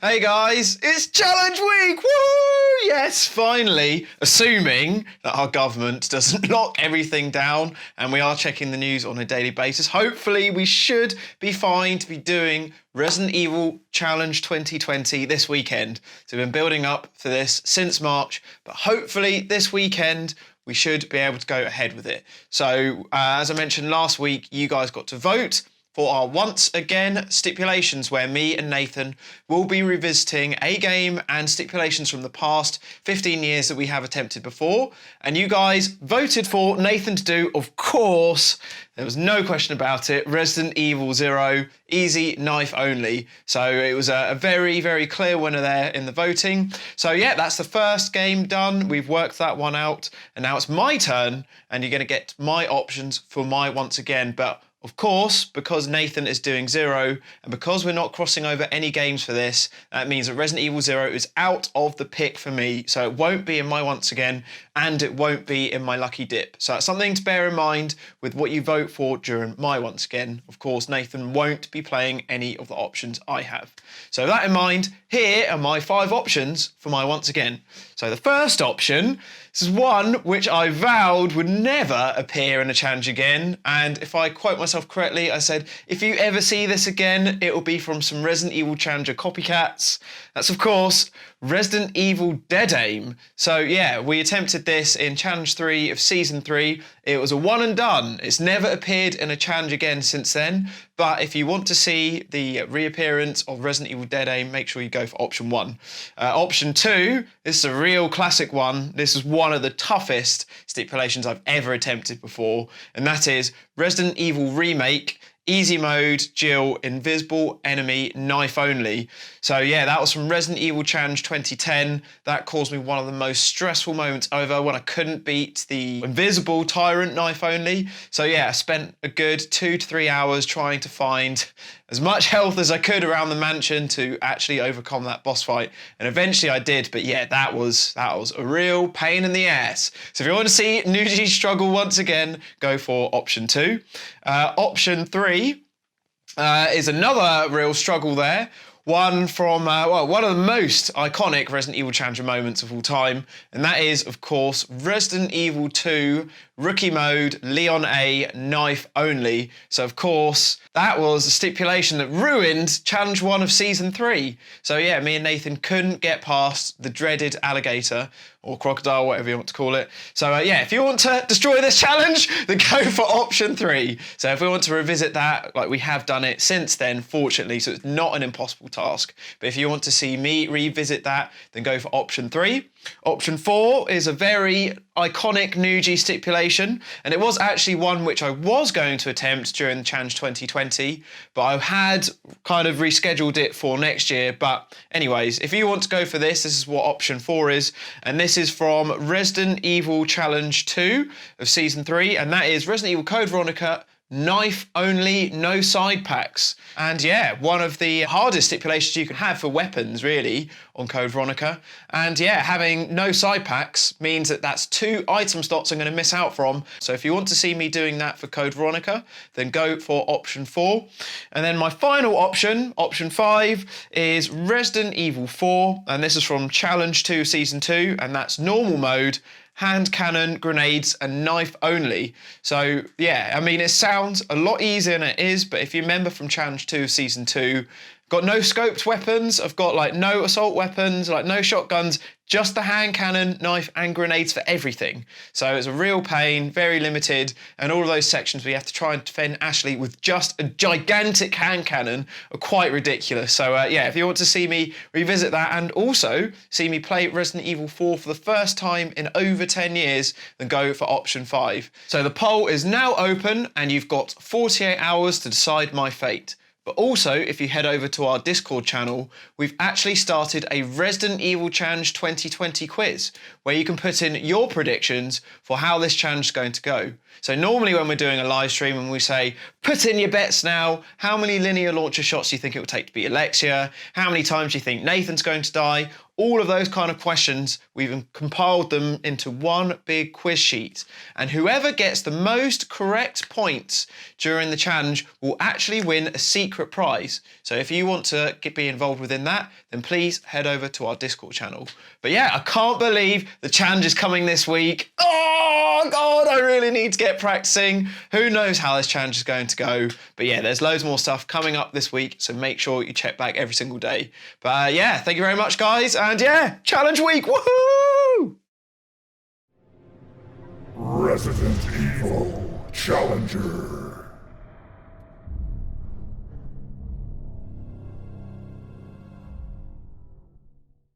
Hey guys, it's challenge week! Woo! Yes, finally, assuming that our government doesn't lock everything down and we are checking the news on a daily basis, hopefully we should be fine to be doing Resident Evil Challenge 2020 this weekend. So we've been building up for this since March, but hopefully this weekend we should be able to go ahead with it. So as I mentioned last week, you guys got to vote for our once again stipulations, where me and Nathan will be revisiting a game and stipulations from the past 15 years that we have attempted before. And you guys voted for Nathan to do, of course, there was no question about it, Resident Evil 0, easy knife only. So it was a very, very clear winner there in the voting. So yeah, that's the first game done. We've worked that one out and now it's my turn and you're gonna get my options for my once again. But of course, because Nathan is doing 0 and because we're not crossing over any games for this, that means that Resident Evil 0 is out of the pick for me. So it won't be in my once again and it won't be in my lucky dip. So that's something to bear in mind with what you vote for during my once again. Of course, Nathan won't be playing any of the options I have. So with that in mind, here are my 5 options for my once again. So the first option, this is one which I vowed would never appear in a challenge again. And if I quote myself correctly, I said, if you ever see this again, it will be from some Resident Evil Challenger copycats. That's, of course, Resident Evil Dead Aim. So yeah, we attempted this in Challenge 3 of Season 3. It was a one and done. It's never appeared in a challenge again since then. But if you want to see the reappearance of Resident Evil Dead Aim, make sure you go for option 1. Option 2, this is a real classic one. This is one of the toughest stipulations I've ever attempted before. And that is Resident Evil Remake, Easy Mode, Jill, Invisible Enemy, Knife Only. So yeah, that was from Resident Evil Challenge 2010. That caused me one of the most stressful moments ever when I couldn't beat the Invisible Tyrant Knife Only. So yeah, I spent a good 2 to 3 hours trying to find as much health as I could around the mansion to actually overcome that boss fight. And eventually I did, but yeah, that was a real pain in the ass. So if you want to see Nougie struggle once again, go for option 2. Option 3 is another real struggle there. One from, one of the most iconic Resident Evil Challenger moments of all time. And that is, of course, Resident Evil 2, Rookie Mode, Leon A, Knife Only. So, of course, that was a stipulation that ruined Challenge 1 of Season 3. So, yeah, me and Nathan couldn't get past the dreaded alligator, or crocodile, whatever you want to call it. So, yeah, if you want to destroy this challenge, then go for option 3. So if we want to revisit that, like we have done it since then, fortunately, so it's not an impossible task. But if you want to see me revisit that, then go for option 3. Option 4 is a very iconic Nougie stipulation, and it was actually one which I was going to attempt during the Challenge 2020, but I had kind of rescheduled it for next year. But anyways, if you want to go for this, this is what option 4 is, and this is from Resident Evil Challenge 2 of Season 3, and that is Resident Evil Code Veronica, Knife Only, no side packs. And yeah, one of the hardest stipulations you can have for weapons, really, on Code Veronica. And yeah, having no side packs means that that's 2 item slots I'm going to miss out from. So if you want to see me doing that for Code Veronica, then go for option 4. And then my final option, option 5, is Resident Evil 4. And this is from Challenge 2 Season 2, and that's normal mode, hand cannon, grenades, and knife only. So yeah, I mean, it sounds a lot easier than it is, but if you remember from Challenge 2 Season 2, got no scoped weapons, I've got like no assault weapons, like no shotguns, just the hand cannon, knife, and grenades for everything. So it's a real pain, very limited, and all of those sections where you have to try and defend Ashley with just a gigantic hand cannon are quite ridiculous. So yeah, if you want to see me revisit that and also see me play Resident Evil 4 for the first time in over 10 years, then go for option 5. So the poll is now open and you've got 48 hours to decide my fate. But also, if you head over to our Discord channel, we've actually started a Resident Evil Challenge 2020 quiz, where you can put in your predictions for how this challenge is going to go. So normally when we're doing a live stream and we say, put in your bets now, how many linear launcher shots do you think it will take to beat Alexia? How many times do you think Nathan's going to die? all of those kind of questions. We've compiled them into one big quiz sheet. And whoever gets the most correct points during the challenge will actually win a secret prize. So if you want to be involved within that, then please head over to our Discord channel. But yeah, I can't believe the challenge is coming this week. Oh God, I really need to get practicing. Who knows how this challenge is going to go. But yeah, there's loads more stuff coming up this week, so make sure you check back every single day. But yeah, thank you very much, guys. And yeah, challenge week, woohoo! Resident Evil Challenger.